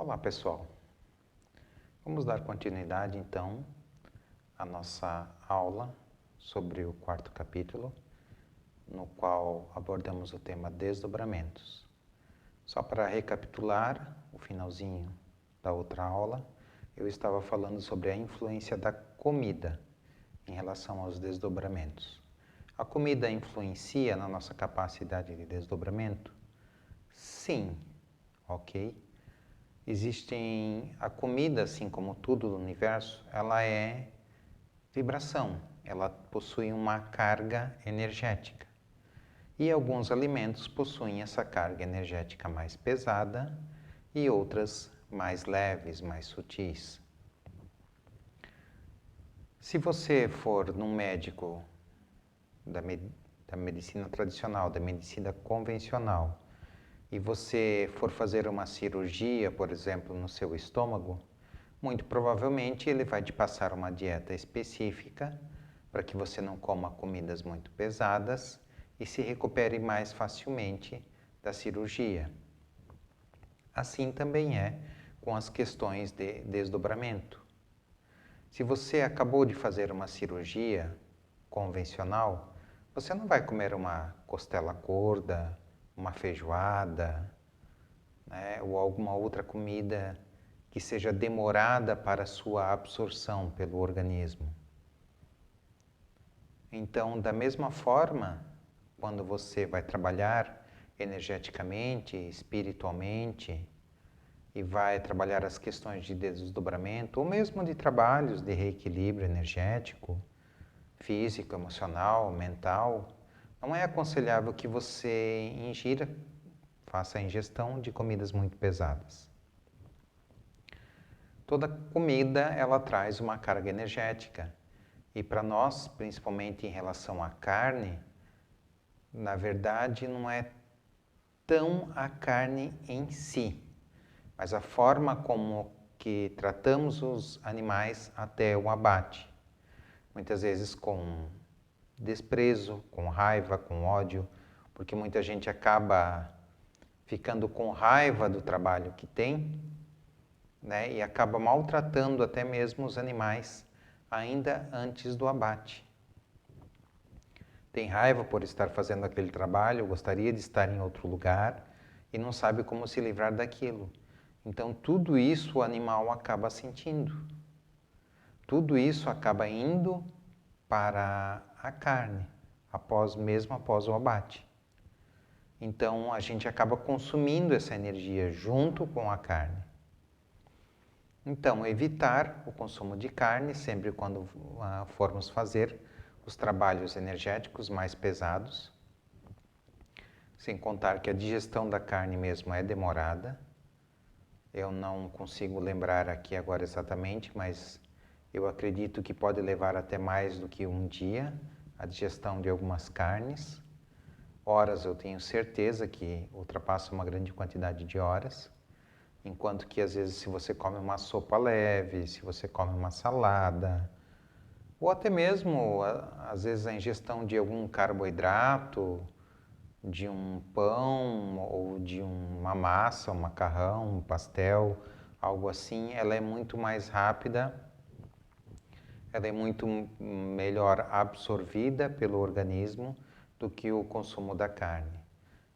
Olá, pessoal. Vamos dar continuidade, então, à nossa aula sobre o quarto capítulo, no qual abordamos o tema desdobramentos. Só para recapitular o finalzinho da outra aula, eu estava falando sobre a influência da comida em relação aos desdobramentos. A comida influencia na nossa capacidade de desdobramento? Sim, ok? A comida, assim como tudo no universo, ela é vibração, ela possui uma carga energética. E alguns alimentos possuem essa carga energética mais pesada e outras mais leves, mais sutis. Se você for num médico da medicina tradicional, da medicina convencional, e você for fazer uma cirurgia, por exemplo, no seu estômago, muito provavelmente ele vai te passar uma dieta específica para que você não coma comidas muito pesadas e se recupere mais facilmente da cirurgia. Assim também é com as questões de desdobramento. Se você acabou de fazer uma cirurgia convencional, você não vai comer uma costela gorda, uma feijoada, né, ou alguma outra comida que seja demorada para sua absorção pelo organismo. Então, da mesma forma, quando você vai trabalhar energeticamente, espiritualmente, e vai trabalhar as questões de desdobramento, ou mesmo de trabalhos de reequilíbrio energético, físico, emocional, mental, não é aconselhável que você faça a ingestão de comidas muito pesadas. Toda comida, ela traz uma carga energética. E para nós, principalmente em relação à carne, na verdade não é tão a carne em si, mas a forma como que tratamos os animais até o abate. Muitas vezes com desprezo, com raiva, com ódio, porque muita gente acaba ficando com raiva do trabalho que tem, né, e acaba maltratando até mesmo os animais ainda antes do abate. Tem raiva por estar fazendo aquele trabalho, gostaria de estar em outro lugar e não sabe como se livrar daquilo. Então, tudo isso o animal acaba sentindo. Tudo isso acaba indo para a carne, mesmo após o abate. Então, a gente acaba consumindo essa energia junto com a carne. Então, evitar o consumo de carne sempre quando formos fazer os trabalhos energéticos mais pesados, sem contar que a digestão da carne mesmo é demorada. Eu não consigo lembrar aqui agora exatamente, mas eu acredito que pode levar até mais do que um dia a digestão de algumas carnes. Horas eu tenho certeza que ultrapassa uma grande quantidade de horas. Enquanto que às vezes se você come uma sopa leve, se você come uma salada, ou até mesmo às vezes a ingestão de algum carboidrato, de um pão ou de uma massa, um macarrão, um pastel, algo assim, ela é muito mais rápida, ela é muito melhor absorvida pelo organismo do que o consumo da carne.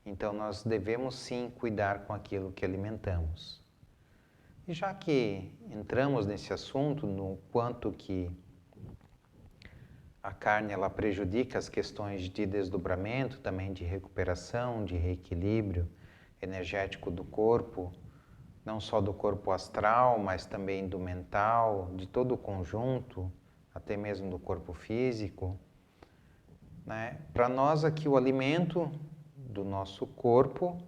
Então nós devemos sim cuidar com aquilo que alimentamos. E já que entramos nesse assunto, no quanto que a carne ela prejudica as questões de desdobramento, também de recuperação, de reequilíbrio energético do corpo, não só do corpo astral, mas também do mental, de todo o conjunto, até mesmo do corpo físico, né? Para nós aqui o alimento do nosso corpo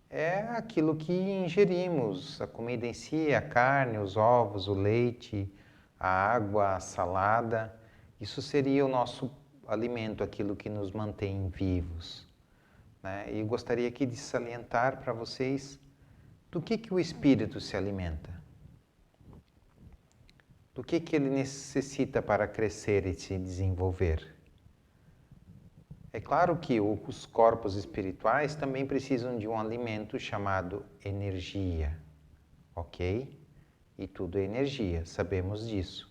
é aquilo que ingerimos, a comida em si, a carne, os ovos, o leite, a água, a salada. Isso seria o nosso alimento, aquilo que nos mantém vivos, né? E gostaria aqui de salientar para vocês do que o espírito se alimenta. Do que ele necessita para crescer e se desenvolver. É claro que os corpos espirituais também precisam de um alimento chamado energia, ok? E tudo é energia, sabemos disso.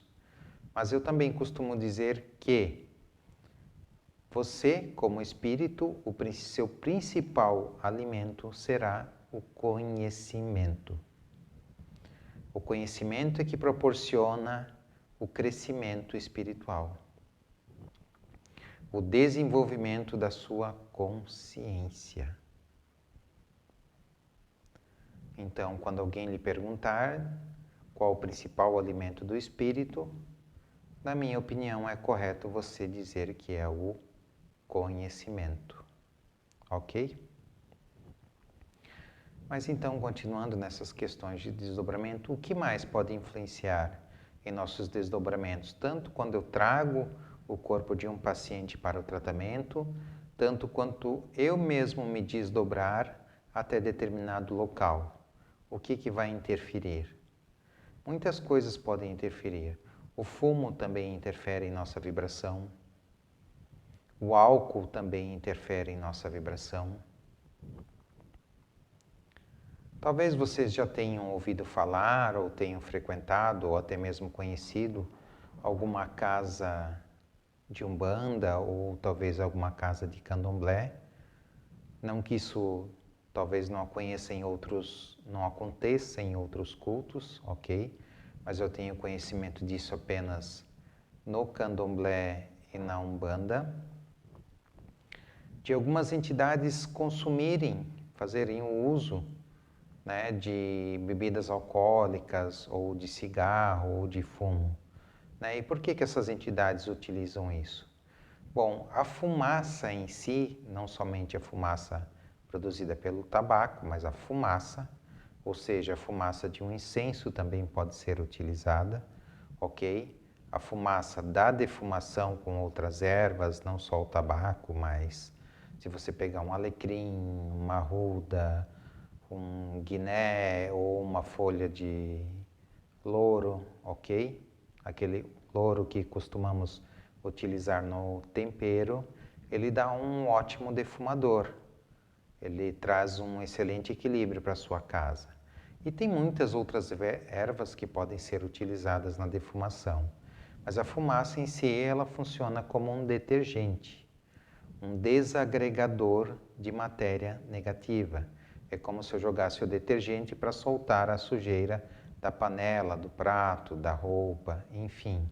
Mas eu também costumo dizer que você, como espírito, seu principal alimento será o conhecimento. O conhecimento é que proporciona o crescimento espiritual, o desenvolvimento da sua consciência. Então, quando alguém lhe perguntar qual o principal alimento do espírito, na minha opinião, é correto você dizer que é o conhecimento, ok? Mas então, continuando nessas questões de desdobramento, o que mais pode influenciar em nossos desdobramentos? Tanto quando eu trago o corpo de um paciente para o tratamento, tanto quanto eu mesmo me desdobrar até determinado local. O que vai interferir? Muitas coisas podem interferir. O fumo também interfere em nossa vibração. O álcool também interfere em nossa vibração. Talvez vocês já tenham ouvido falar, ou tenham frequentado, ou até mesmo conhecido alguma casa de umbanda, ou talvez alguma casa de candomblé. Não que isso talvez não aconteça em outros cultos, ok? Mas eu tenho conhecimento disso apenas no candomblé e na umbanda. De algumas entidades fazerem o uso, né, de bebidas alcoólicas, ou de cigarro, ou de fumo. Né? E por que essas entidades utilizam isso? Bom, a fumaça em si, não somente a fumaça produzida pelo tabaco, mas a fumaça, ou seja, a fumaça de um incenso também pode ser utilizada, ok? A fumaça da defumação com outras ervas, não só o tabaco, mas se você pegar um alecrim, uma arruda, um guiné ou uma folha de louro, ok? Aquele louro que costumamos utilizar no tempero, ele dá um ótimo defumador. Ele traz um excelente equilíbrio para a sua casa. E tem muitas outras ervas que podem ser utilizadas na defumação. Mas a fumaça em si, ela funciona como um detergente, um desagregador de matéria negativa. É como se eu jogasse o detergente para soltar a sujeira da panela, do prato, da roupa, enfim.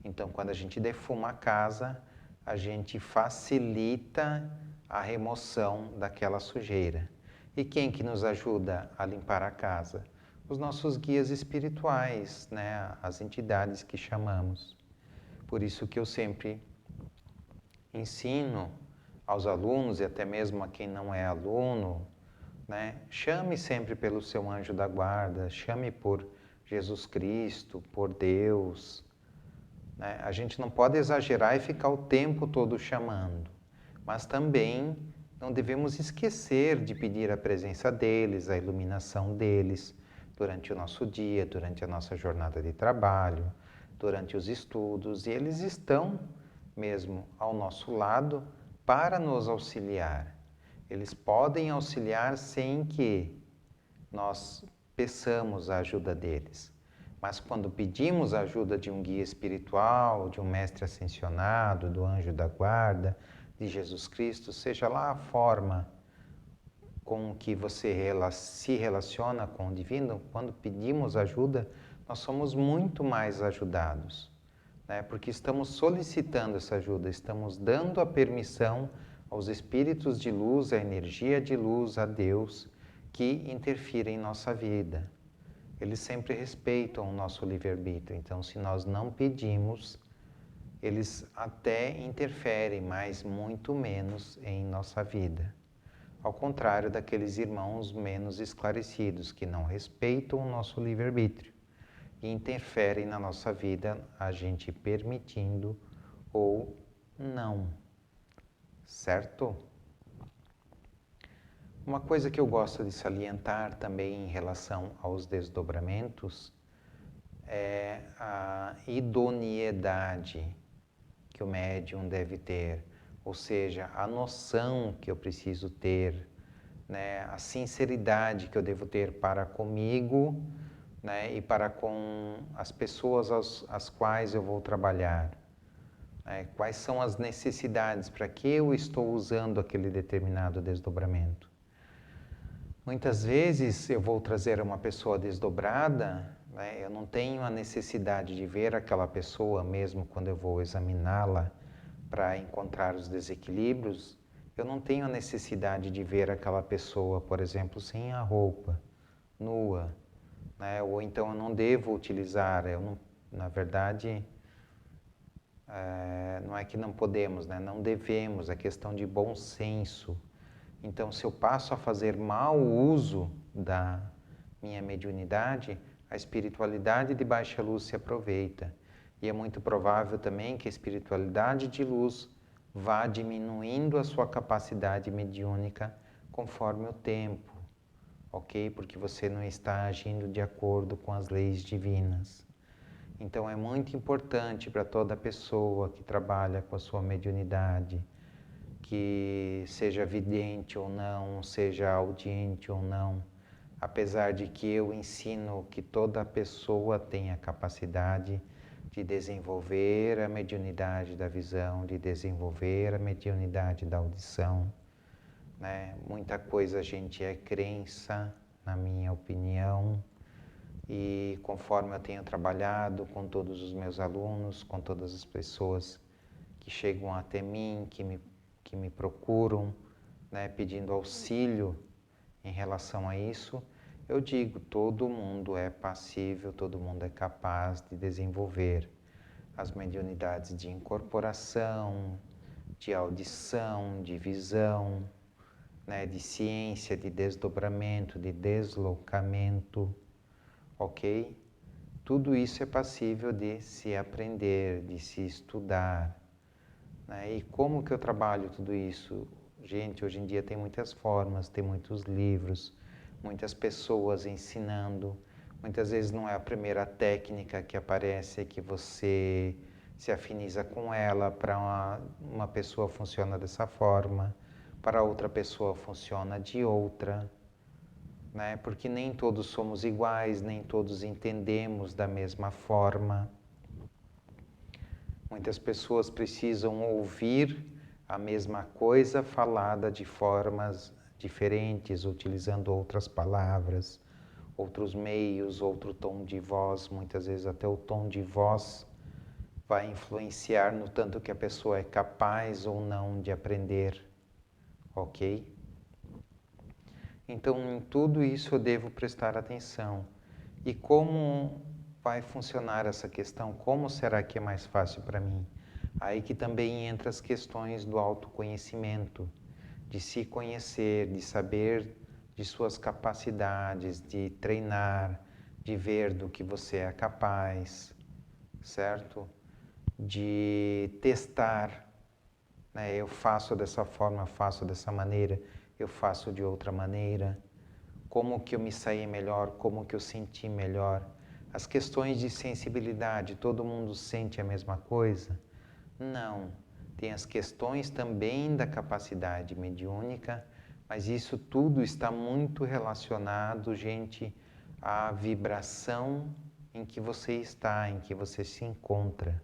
Então, quando a gente defuma a casa, a gente facilita a remoção daquela sujeira. E quem que nos ajuda a limpar a casa? Os nossos guias espirituais, né? As entidades que chamamos. Por isso que eu sempre ensino aos alunos e até mesmo a quem não é aluno, né? Chame sempre pelo seu anjo da guarda, chame por Jesus Cristo, por Deus. Né? A gente não pode exagerar e ficar o tempo todo chamando, mas também não devemos esquecer de pedir a presença deles, a iluminação deles durante o nosso dia, durante a nossa jornada de trabalho, durante os estudos, e eles estão mesmo ao nosso lado para nos auxiliar. Eles podem auxiliar sem que nós peçamos a ajuda deles. Mas quando pedimos a ajuda de um guia espiritual, de um mestre ascensionado, do anjo da guarda, de Jesus Cristo, seja lá a forma com que você se relaciona com o divino, quando pedimos ajuda, nós somos muito mais ajudados, né? Porque estamos solicitando essa ajuda, estamos dando a permissão aos espíritos de luz, à energia de luz, a Deus, que interfira em nossa vida. Eles sempre respeitam o nosso livre-arbítrio, então se nós não pedimos, eles até interferem, mas muito menos em nossa vida. Ao contrário daqueles irmãos menos esclarecidos, que não respeitam o nosso livre-arbítrio e interferem na nossa vida, a gente permitindo ou não. Certo? Uma coisa que eu gosto de salientar também em relação aos desdobramentos é a idoneidade que o médium deve ter, ou seja, a noção que eu preciso ter, né, a sinceridade que eu devo ter para comigo, né? E para com as pessoas às quais eu vou trabalhar. Quais são as necessidades, para que eu estou usando aquele determinado desdobramento. Muitas vezes eu vou trazer uma pessoa desdobrada, né? Eu não tenho a necessidade de ver aquela pessoa, mesmo quando eu vou examiná-la para encontrar os desequilíbrios, eu não tenho a necessidade de ver aquela pessoa, por exemplo, sem a roupa, nua, né? Ou então eu não devo utilizar, na verdade, não é que não podemos, né? Não devemos, é questão de bom senso. Então, se eu passo a fazer mau uso da minha mediunidade, a espiritualidade de baixa luz se aproveita. E é muito provável também que a espiritualidade de luz vá diminuindo a sua capacidade mediúnica conforme o tempo, ok? Porque você não está agindo de acordo com as leis divinas. Então, é muito importante para toda pessoa que trabalha com a sua mediunidade, que seja vidente ou não, seja audiente ou não, apesar de que eu ensino que toda pessoa tem a capacidade de desenvolver a mediunidade da visão, de desenvolver a mediunidade da audição, né? Muita coisa, gente, é crença, na minha opinião, e conforme eu tenho trabalhado com todos os meus alunos, com todas as pessoas que chegam até mim, que me procuram, né, pedindo auxílio em relação a isso, eu digo, todo mundo é passível, todo mundo é capaz de desenvolver as mediunidades de incorporação, de audição, de visão, né, de ciência, de desdobramento, de deslocamento, ok? Tudo isso é passível de se aprender, de se estudar, né? E como que eu trabalho tudo isso? Gente, hoje em dia tem muitas formas, tem muitos livros, muitas pessoas ensinando. Muitas vezes não é a primeira técnica que aparece que você se afiniza com ela. Para uma pessoa funciona dessa forma, para outra pessoa funciona de outra, né? Porque nem todos somos iguais, nem todos entendemos da mesma forma. Muitas pessoas precisam ouvir a mesma coisa falada de formas diferentes, utilizando outras palavras, outros meios, outro tom de voz. Muitas vezes até o tom de voz vai influenciar no tanto que a pessoa é capaz ou não de aprender, ok? Então, em tudo isso eu devo prestar atenção. E como vai funcionar essa questão? Como será que é mais fácil para mim? Aí que também entra as questões do autoconhecimento, de se conhecer, de saber de suas capacidades, de treinar, de ver do que você é capaz, certo? De testar, né? Eu faço dessa forma, faço dessa maneira, eu faço de outra maneira. Como que eu me saí melhor, como que eu senti melhor. As questões de sensibilidade, todo mundo sente a mesma coisa? Não. Tem as questões também da capacidade mediúnica, mas isso tudo está muito relacionado, gente, à vibração em que você está, em que você se encontra.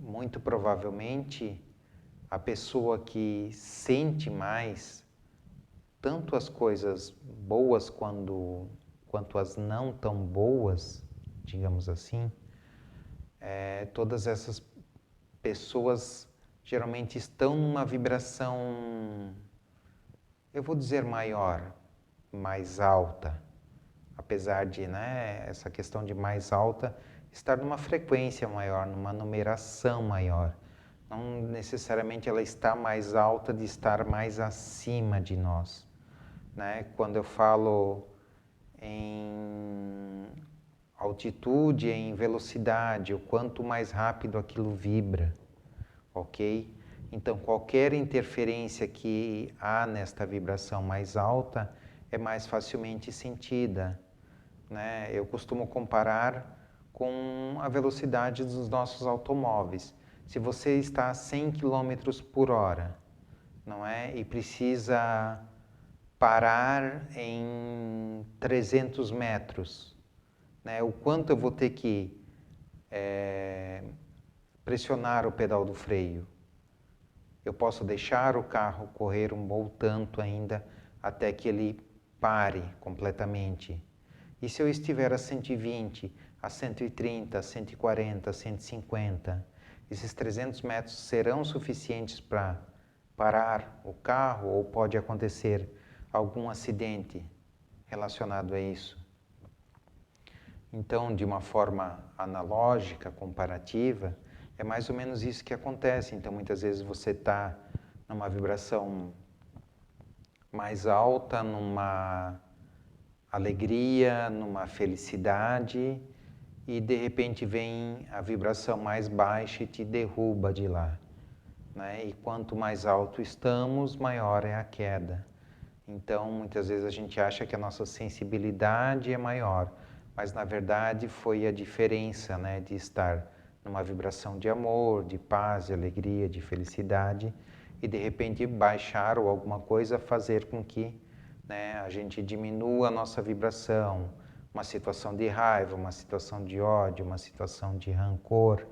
Muito provavelmente, a pessoa que sente mais, tanto as coisas boas quanto as não tão boas, digamos assim, todas essas pessoas geralmente estão numa vibração, eu vou dizer maior, mais alta, apesar de, né, essa questão de mais alta estar numa frequência maior, numa numeração maior. Não necessariamente ela está mais alta de estar mais acima de nós, né? Quando eu falo em altitude, em velocidade, o quanto mais rápido aquilo vibra, ok? Então, qualquer interferência que há nesta vibração mais alta é mais facilmente sentida, né? Eu costumo comparar com a velocidade dos nossos automóveis. Se você está a 100 km por hora, não é? E precisa parar em 300 metros, né? O quanto eu vou ter que pressionar o pedal do freio. Eu posso deixar o carro correr um bom tanto ainda até que ele pare completamente. E se eu estiver a 120, a 130, a 140, a 150, esses 300 metros serão suficientes para parar o carro ou pode acontecer algum acidente relacionado a isso? Então, de uma forma analógica, comparativa, é mais ou menos isso que acontece. Então, muitas vezes você está numa vibração mais alta, numa alegria, numa felicidade, e de repente vem a vibração mais baixa e te derruba de lá, né? E quanto mais alto estamos, maior é a queda. Então, muitas vezes a gente acha que a nossa sensibilidade é maior, mas na verdade foi a diferença, né, de estar numa vibração de amor, de paz, de alegria, de felicidade, e de repente baixar ou alguma coisa fazer com que, né, a gente diminua a nossa vibração, uma situação de raiva, uma situação de ódio, uma situação de rancor.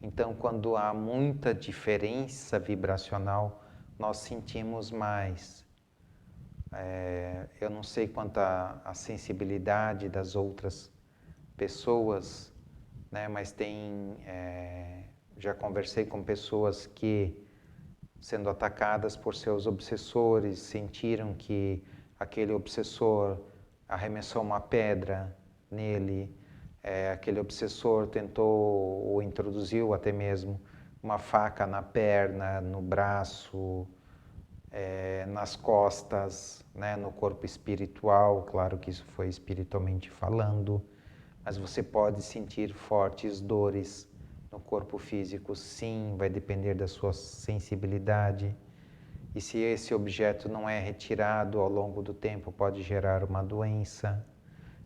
Então, quando há muita diferença vibracional, nós sentimos mais. Eu não sei quanto à sensibilidade das outras pessoas, né, mas já conversei com pessoas que, sendo atacadas por seus obsessores, sentiram que aquele obsessor arremessou uma pedra nele, aquele obsessor tentou ou introduziu até mesmo uma faca na perna, no braço, nas costas, né, no corpo espiritual. Claro que isso foi espiritualmente falando, mas você pode sentir fortes dores no corpo físico, sim, vai depender da sua sensibilidade. E se esse objeto não é retirado ao longo do tempo, pode gerar uma doença,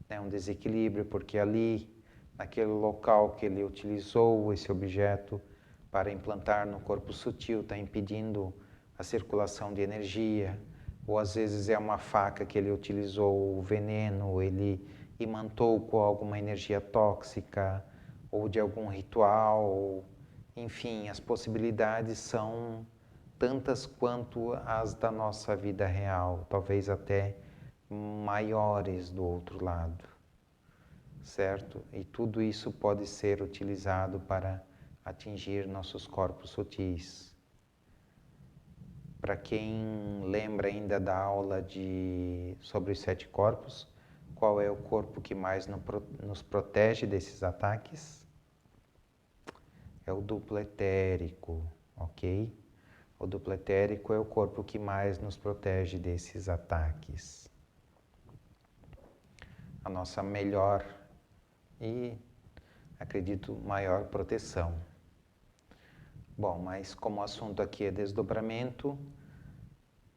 né, um desequilíbrio, porque ali, naquele local que ele utilizou esse objeto para implantar no corpo sutil, está impedindo a circulação de energia, ou às vezes é uma faca que ele utilizou o veneno, ele imantou com alguma energia tóxica, ou de algum ritual, enfim, as possibilidades são tantas quanto as da nossa vida real, talvez até maiores do outro lado, certo? E tudo isso pode ser utilizado para atingir nossos corpos sutis. Para quem lembra ainda da aula sobre os 7 corpos, qual é o corpo que mais nos protege desses ataques? É o duplo etérico, ok? O duplo etérico é o corpo que mais nos protege desses ataques. A nossa melhor e, acredito, maior proteção. Bom, mas como o assunto aqui é desdobramento,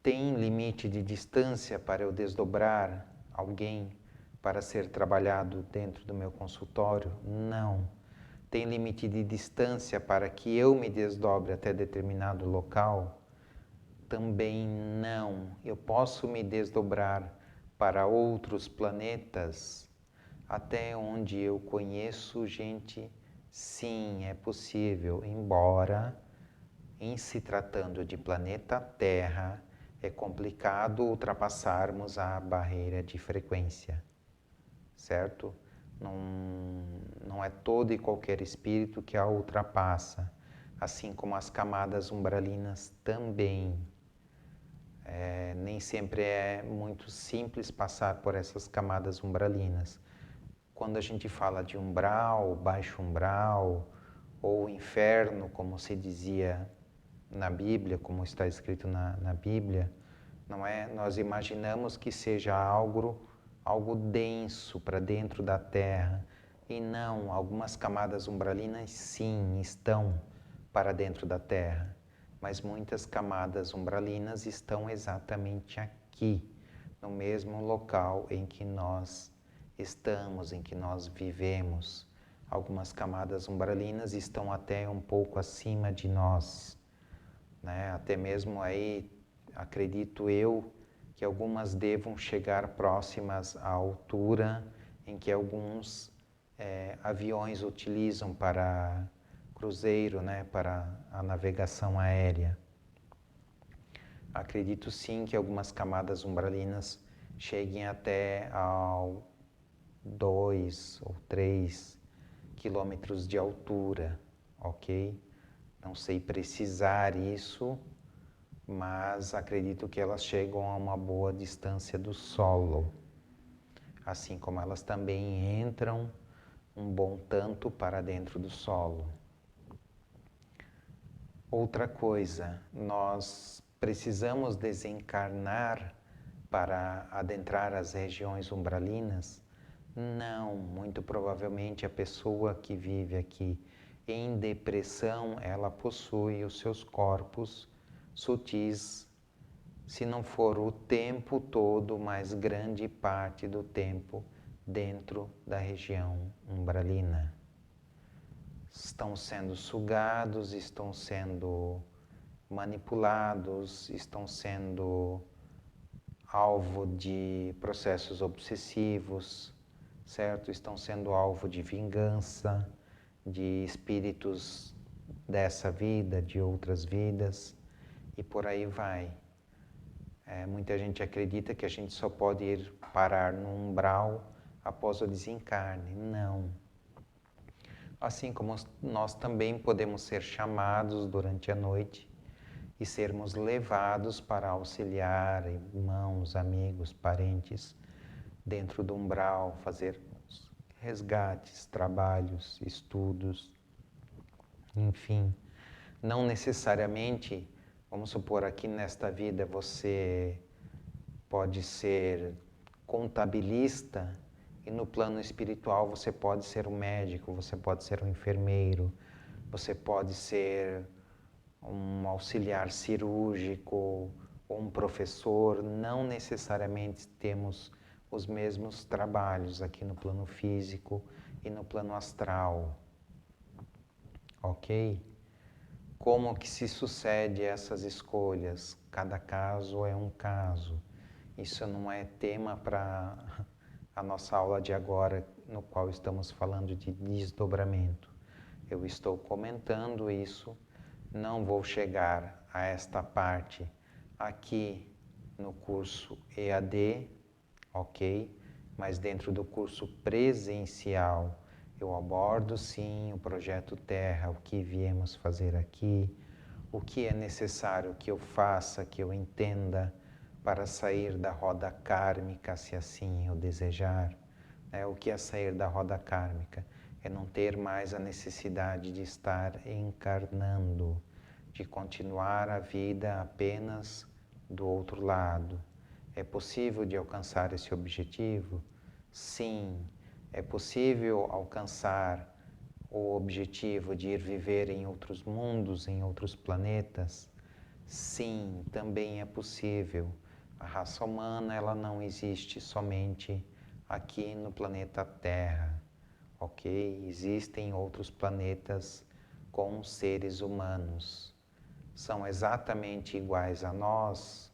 tem limite de distância para eu desdobrar alguém para ser trabalhado dentro do meu consultório? Não. Tem limite de distância para que eu me desdobre até determinado local? Também não. Eu posso me desdobrar para outros planetas? Até onde eu conheço, gente, sim, é possível, embora, em se tratando de planeta Terra, é complicado ultrapassarmos a barreira de frequência, certo? Não é todo e qualquer espírito que a ultrapassa, assim como as camadas umbralinas também. Nem sempre é muito simples passar por essas camadas umbralinas. Quando a gente fala de umbral, baixo umbral, ou inferno, como se dizia na Bíblia, como está escrito na Bíblia, não é? Nós imaginamos que seja algo denso para dentro da Terra. E não, algumas camadas umbralinas sim estão para dentro da Terra, mas muitas camadas umbralinas estão exatamente aqui, no mesmo local em que nós estamos, em que nós vivemos. Algumas camadas umbralinas estão até um pouco acima de nós, né? Até mesmo aí, acredito eu, que algumas devam chegar próximas à altura em que alguns aviões utilizam para cruzeiro, né, para a navegação aérea. Acredito sim que algumas camadas umbralinas cheguem até ao 2 ou 3 quilômetros de altura, ok? Não sei precisar isso, mas acredito que elas chegam a uma boa distância do solo, assim como elas também entram um bom tanto para dentro do solo. Outra coisa, nós precisamos desencarnar para adentrar as regiões umbralinas? Não, muito provavelmente a pessoa que vive aqui em depressão, ela possui os seus corpos sutis, se não for o tempo todo, mas grande parte do tempo dentro da região umbralina. Estão sendo sugados, estão sendo manipulados, estão sendo alvo de processos obsessivos, certo? Estão sendo alvo de vingança, de espíritos dessa vida, de outras vidas, e por aí vai. Muita gente acredita que a gente só pode ir parar no umbral após o desencarne. Não. Assim como nós também podemos ser chamados durante a noite e sermos levados para auxiliar irmãos, amigos, parentes dentro do umbral, fazer resgates, trabalhos, estudos, enfim. Não necessariamente, vamos supor, aqui nesta vida você pode ser contabilista e no plano espiritual você pode ser um médico, você pode ser um enfermeiro, você pode ser um auxiliar cirúrgico ou um professor. Não necessariamente temos os mesmos trabalhos aqui no plano físico e no plano astral, ok? Como que se sucede essas escolhas? Cada caso é um caso. Isso não é tema para a nossa aula de agora, no qual estamos falando de desdobramento. Eu estou comentando isso, não vou chegar a esta parte aqui no curso EAD, ok? Mas dentro do curso presencial eu abordo sim o projeto Terra, o que viemos fazer aqui, o que é necessário que eu faça, que eu entenda para sair da roda kármica, se assim eu desejar. O que é sair da roda kármica? É não ter mais a necessidade de estar encarnando, de continuar a vida apenas do outro lado. É possível de alcançar esse objetivo? Sim. É possível alcançar o objetivo de ir viver em outros mundos, em outros planetas? Sim, também é possível. A raça humana, ela não existe somente aqui no planeta Terra, ok? Existem outros planetas com seres humanos. São exatamente iguais a nós,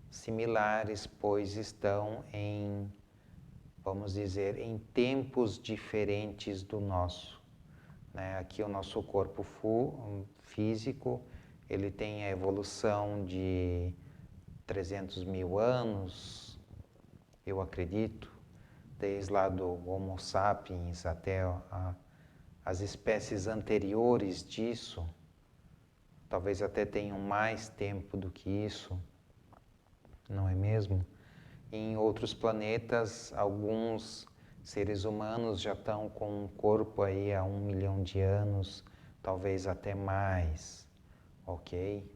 similares, pois estão em, vamos dizer, em tempos diferentes do nosso. Aqui o nosso corpo físico, ele tem a evolução de 300 mil anos, eu acredito, desde lá do Homo sapiens até as espécies anteriores disso, talvez até tenham mais tempo do que isso, não é mesmo? Em outros planetas, alguns seres humanos já estão com um corpo aí há 1 milhão de anos, talvez até mais, ok?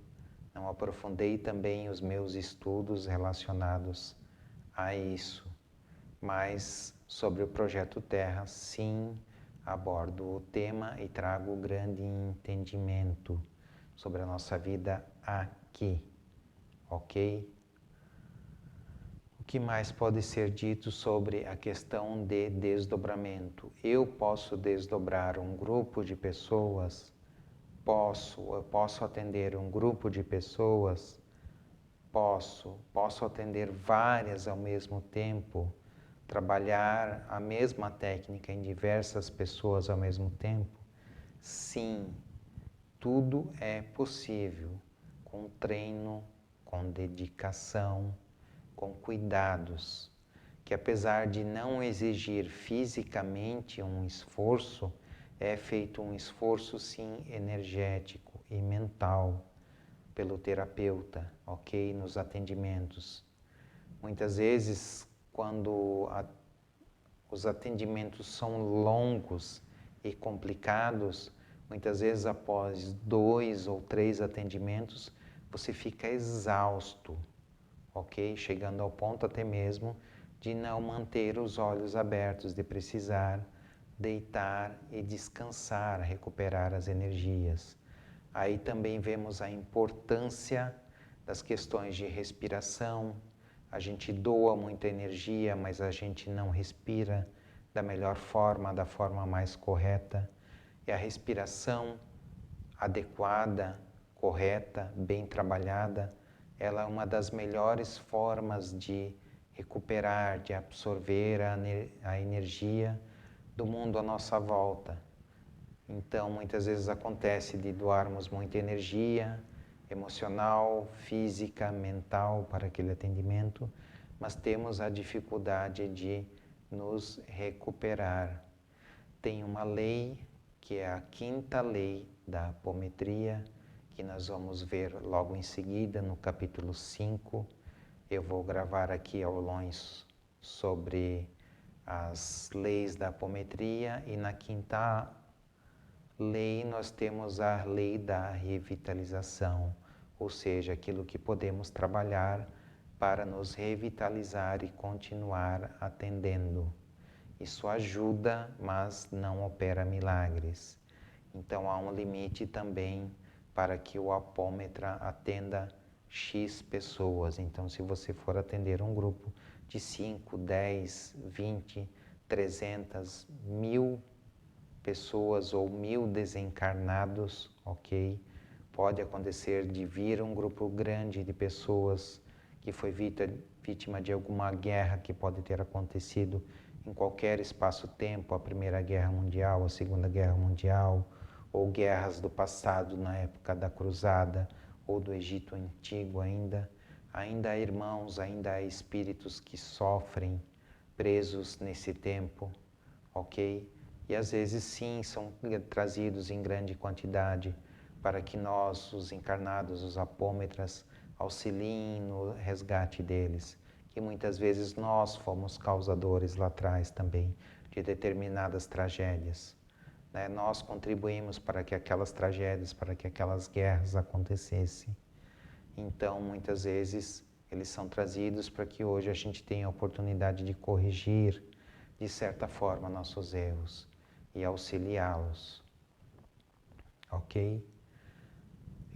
Não aprofundei também os meus estudos relacionados a isso, mas sobre o Projeto Terra, sim, abordo o tema e trago grande entendimento sobre a nossa vida aqui, ok? O que mais pode ser dito sobre a questão de desdobramento? Eu posso desdobrar um grupo de pessoas? Eu posso atender um grupo de pessoas? Posso atender várias ao mesmo tempo, trabalhar a mesma técnica em diversas pessoas ao mesmo tempo? Sim, tudo é possível com treino, com dedicação, com cuidados, que apesar de não exigir fisicamente um esforço, é feito um esforço sim energético e mental pelo terapeuta, ok? Nos atendimentos. Muitas vezes, quando os atendimentos são longos e complicados, muitas vezes após 2 ou 3 atendimentos, você fica exausto, ok? Chegando ao ponto até mesmo de não manter os olhos abertos, de precisar deitar e descansar, recuperar as energias. Aí também vemos a importância das questões de respiração. A gente doa muita energia, mas a gente não respira da melhor forma, da forma mais correta. E a respiração adequada, correta, bem trabalhada, ela é uma das melhores formas de recuperar, de absorver a energia do mundo à nossa volta. Então, muitas vezes acontece de doarmos muita energia emocional, física, mental para aquele atendimento, mas temos a dificuldade de nos recuperar. Tem uma lei, que é a 5ª lei da apometria, que nós vamos ver logo em seguida no capítulo 5. Eu vou gravar aqui aulões sobre as leis da apometria e na 5ª lei nós temos a lei da revitalização, ou seja, aquilo que podemos trabalhar para nos revitalizar e continuar atendendo. Isso ajuda, mas não opera milagres. Então há um limite também para que o apômetra atenda X pessoas. Então, se você for atender um grupo de 5, 10, 20, 300, 1000 pessoas ou 1000 desencarnados, ok? Pode acontecer de vir um grupo grande de pessoas que foi vítima de alguma guerra que pode ter acontecido em qualquer espaço-tempo, a Primeira Guerra Mundial, a Segunda Guerra Mundial, ou guerras do passado na época da Cruzada ou do Egito Antigo ainda. Ainda há irmãos, ainda há espíritos que sofrem presos nesse tempo, ok? E às vezes sim, são trazidos em grande quantidade para que nós, os encarnados, os apômetras, auxiliem no resgate deles, que muitas vezes nós fomos causadores lá atrás também de determinadas tragédias. Né? Nós contribuímos para que aquelas tragédias, para que aquelas guerras acontecessem. Então, muitas vezes, eles são trazidos para que hoje a gente tenha a oportunidade de corrigir, de certa forma, nossos erros e auxiliá-los. Ok?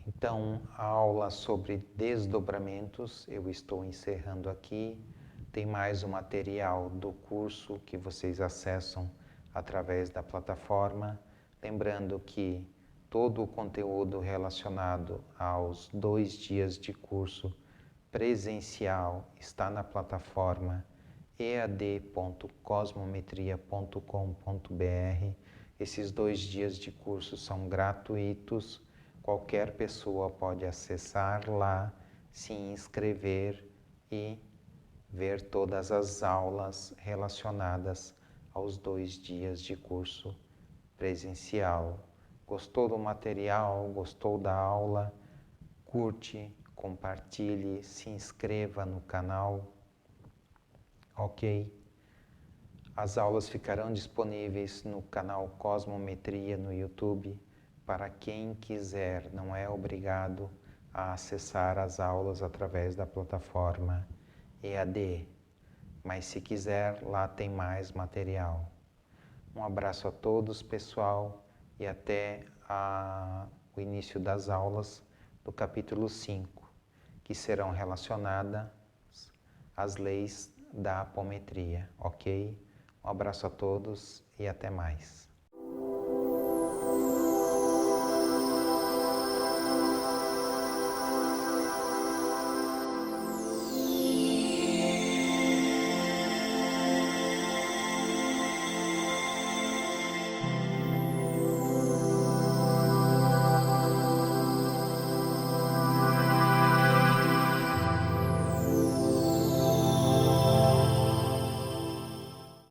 Então, a aula sobre desdobramentos eu estou encerrando aqui. Tem mais um material do curso que vocês acessam através da plataforma. Lembrando que todo o conteúdo relacionado aos 2 dias de curso presencial está na plataforma ead.cosmometria.com.br. Esses 2 dias de curso são gratuitos. Qualquer pessoa pode acessar lá, se inscrever e ver todas as aulas relacionadas aos 2 dias de curso presencial. Gostou do material? Gostou da aula? Curte, compartilhe, se inscreva no canal. Ok? As aulas ficarão disponíveis no canal Cosmometria no YouTube para quem quiser, não é obrigado a acessar as aulas através da plataforma EAD, mas se quiser, lá tem mais material. Um abraço a todos, pessoal, e até o início das aulas do capítulo 5, que serão relacionadas às leis da apometria, ok? Um abraço a todos e até mais.